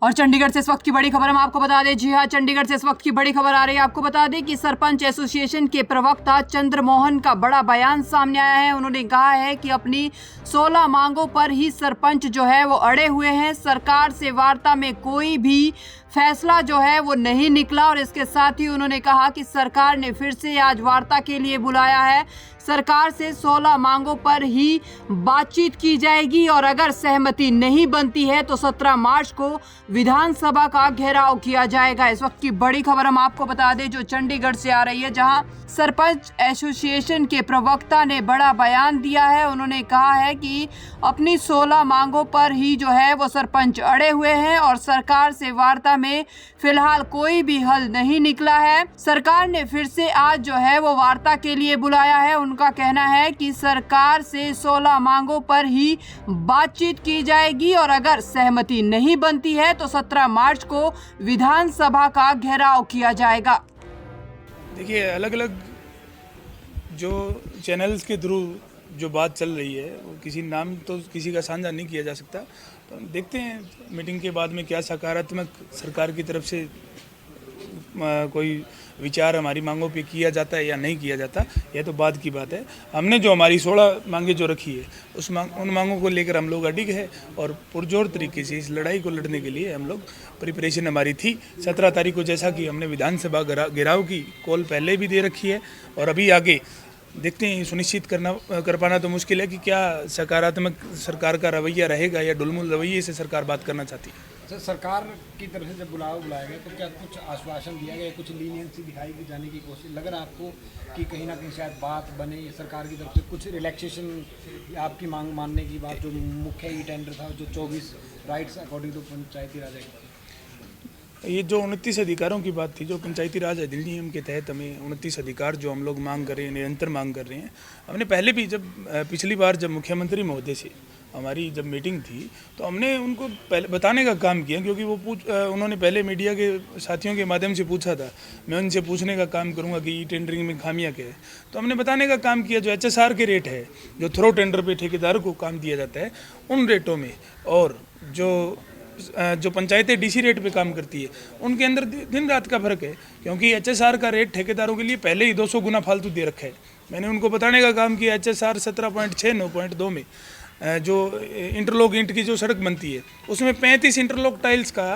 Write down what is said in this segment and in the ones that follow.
और चंडीगढ़ से इस वक्त की बड़ी खबर हम आपको बता दें। जी हाँ, चंडीगढ़ से इस वक्त की बड़ी खबर आ रही है। आपको बता दें कि सरपंच एसोसिएशन के प्रवक्ता चंद्रमोहन का बड़ा बयान सामने आया है। उन्होंने कहा है कि अपनी 16 मांगों पर ही सरपंच जो है वो अड़े हुए हैं। सरकार से वार्ता में कोई भी फैसला जो है वो नहीं निकला और इसके साथ ही उन्होंने कहा कि सरकार ने फिर से आज वार्ता के लिए बुलाया है। सरकार से 16 मांगों पर ही बातचीत की जाएगी और अगर सहमति नहीं बनती है तो 17 मार्च को विधानसभा का घेराव किया जाएगा। इस वक्त की बड़ी खबर हम आपको बता दें जो चंडीगढ़ से आ रही है, जहां सरपंच एसोसिएशन के प्रवक्ता ने बड़ा बयान दिया है। उन्होंने कहा है कि अपनी 16 मांगों पर ही जो है वो सरपंच अड़े हुए हैं और सरकार से वार्ता में फिलहाल कोई भी हल नहीं निकला है। सरकार ने फिर से आज जो है वो वार्ता के लिए बुलाया है। उनका कहना है कि सरकार से 16 मांगों पर ही बातचीत की जाएगी और अगर सहमति नहीं बनती है तो 17 मार्च को विधानसभा का घेराव किया जाएगा। देखिए, अलग अलग जो चैनल्स के थ्रू जो बात चल रही है वो किसी नाम तो किसी का साझा नहीं किया जा सकता। तो हम देखते हैं मीटिंग के बाद में क्या सकारात्मक सरकार की तरफ से कोई विचार हमारी मांगों पे किया जाता है या नहीं किया जाता, यह तो बाद की बात है। हमने जो हमारी 16 मांगे जो रखी है उन मांगों को लेकर हम लोग अडिग है और पुरजोर तरीके से इस लड़ाई को लड़ने के लिए हम लोग प्रिपरेशन हमारी थी। 17 तारीख को जैसा कि हमने विधानसभा घेराव की कॉल पहले भी दे रखी है और अभी आगे देखते हैं। सुनिश्चित कर पाना तो मुश्किल है कि क्या सकारात्मक सरकार का रवैया रहेगा या डुलमुल रवैये से सरकार बात करना चाहती है। सर, सरकार की तरफ से जब बुलाया गया तो क्या कुछ आश्वासन दिया गया, कुछ लीनियंसी दिखाई जाने की कोशिश लग रहा है आपको कि कहीं ना कहीं शायद बात बने सरकार की तरफ से, कुछ रिलैक्सेशन आपकी मांग मानने की बात, जो मुख्य ई टेंडर था जो 24 rights according to Panchayati Raj Act, ये जो 29 अधिकारों की बात थी, जो पंचायती राज अधिनियम के तहत हमें 29 अधिकार जो हम लोग मांग कर रहे हैं, निरंतर मांग कर रहे हैं। हमने पहले भी जब पिछली बार जब मुख्यमंत्री महोदय से हमारी जब मीटिंग थी तो हमने उनको पहले बताने का काम किया, क्योंकि वो उन्होंने पहले मीडिया के साथियों के माध्यम से पूछा था। मैं उनसे पूछने का काम करूंगा कि ई टेंडरिंग में खामियां क्या है। तो हमने बताने का काम किया, जो HSR के रेट है, जो थ्रो टेंडर पे ठेकेदार को काम दिया जाता है, उन रेटों में और जो पंचायतें DC रेट पे काम करती है उनके अंदर दिन रात का फर्क है। क्योंकि HSR का रेट ठेकेदारों के लिए पहले ही 200 गुना फालतू दे रखा है। मैंने उनको बताने का काम किया, HSR 17.6 9.2 में जो इंटरलॉक ईंट की जो सड़क बनती है उसमें 35 इंटरलॉक टाइल्स का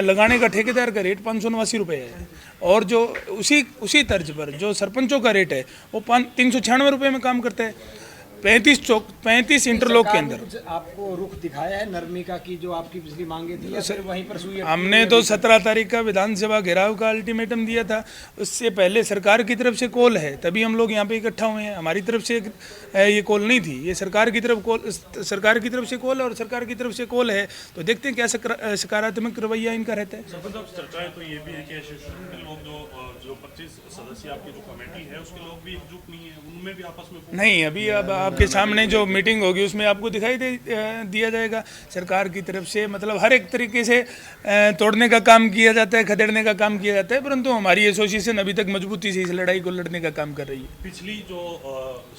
लगाने का ठेकेदार का रेट 589 रुपये है और जो उसी तर्ज पर जो सरपंचों का रेट है वो 396 रुपये में काम करता है। 35 इंटरलॉक के अंदर आपको रुख दिखाया है नरमी का कि जो आपकी पिछली मांगे थी सर वहीं पर सुई? हमने तो 17 तारीख का विधानसभा घेराव का अल्टीमेटम दिया था। उससे पहले सरकार की तरफ से कॉल है, तभी हम लोग यहाँ पे इकट्ठा हुए हैं। हमारी तरफ से ये कॉल नहीं थी, ये सरकार की तरफ से कॉल और सरकार की तरफ से कॉल है। तो देखते हैं क्या सकारात्मक रवैया इनका रहता है। चर्चाएं तो ये भी है कि एसोसिएशन के लोग जो 25 सदस्य आपकी जो कमेटी है उसके लोग भी एकजुट नहीं है, उनमें भी आपस में नहीं। अभी अब आपके सामने जो मीटिंग होगी उसमें आपको दिखाई दिया जाएगा। सरकार की तरफ से मतलब हर एक तरीके से तोड़ने का काम किया जाता है, खदेड़ने का काम किया जाता है, परंतु हमारी एसोसिएशन अभी तक मजबूती से इस लड़ाई को लड़ने का काम कर रही है। पिछली जो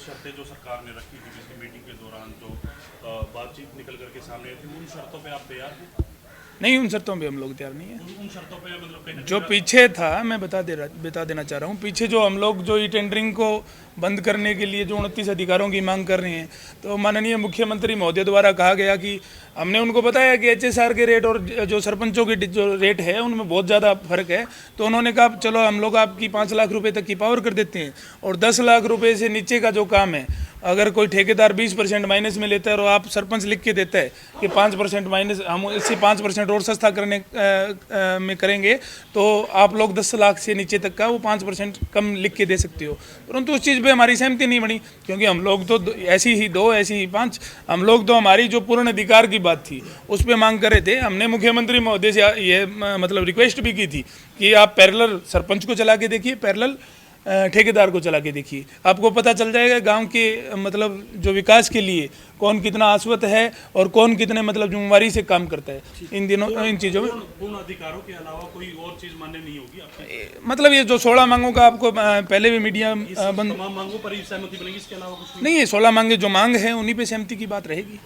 शर्तें जो सरकार ने रखी थी पिछली मीटिंग के दौरान जो बातचीत निकल करके सामने आई थी, उन शर्तों पे आप तैयार हैं? नहीं, उन शर्तों पे हम लोग तैयार नहीं है। उन शर्तों पे मतलब जो पीछे था, मैं बता देना चाह रहा हूँ, पीछे जो हम लोग जो ई टेंडरिंग को बंद करने के लिए जो 29 अधिकारों की मांग कर रहे हैं, तो माननीय मुख्यमंत्री महोदय द्वारा कहा गया कि हमने उनको बताया कि HSR के रेट और जो सरपंचों के जो रेट है उनमें बहुत ज़्यादा फर्क है। तो उन्होंने कहा चलो हम लोग आपकी 5 लाख रुपए तक की पावर कर देते हैं और 10 लाख रुपए से नीचे का जो काम है, अगर कोई ठेकेदार 20% माइनस में लेता है और आप सरपंच लिख के देता है कि 5% माइनस, हम इससे 5% और सस्ता करने में करेंगे तो आप लोग 10 लाख से नीचे तक का वो 5% कम लिख के दे सकते हो। परंतु उस चीज़ पे हमारी सहमति नहीं बनी, क्योंकि हम लोग तो ऐसी ही 5, हम लोग तो हमारी जो पूर्ण अधिकार की बात थी उस पर मांग कर रहे थे। हमने मुख्यमंत्री महोदय से ये मतलब रिक्वेस्ट भी की थी कि आप पैरेलल सरपंच को चला के देखिए, पैरेलल ठेकेदार को चला के देखिए, आपको पता चल जाएगा गांव के मतलब जो विकास के लिए कौन कितना आश्वत है और कौन कितने मतलब जिम्मेवारी से काम करता है। इन चीज़ों में पूर्ण अधिकारों के अलावा कोई और चीज़ मान्य नहीं होगी आपकी? मतलब ये जो 16 मांगों का आपको पहले भी मीडिया तमाम मांगों पर ही सहमति बनेगी, इसके अलावा कुछ नहीं है। 16 मांगे जो मांग है उन्हीं पे सहमति की बात रहेगी।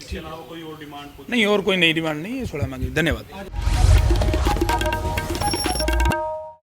इसके अलावा कोई और डिमांड कुछ नहीं, और कोई नई डिमांड नहीं है, थोड़ा मांगी। धन्यवाद।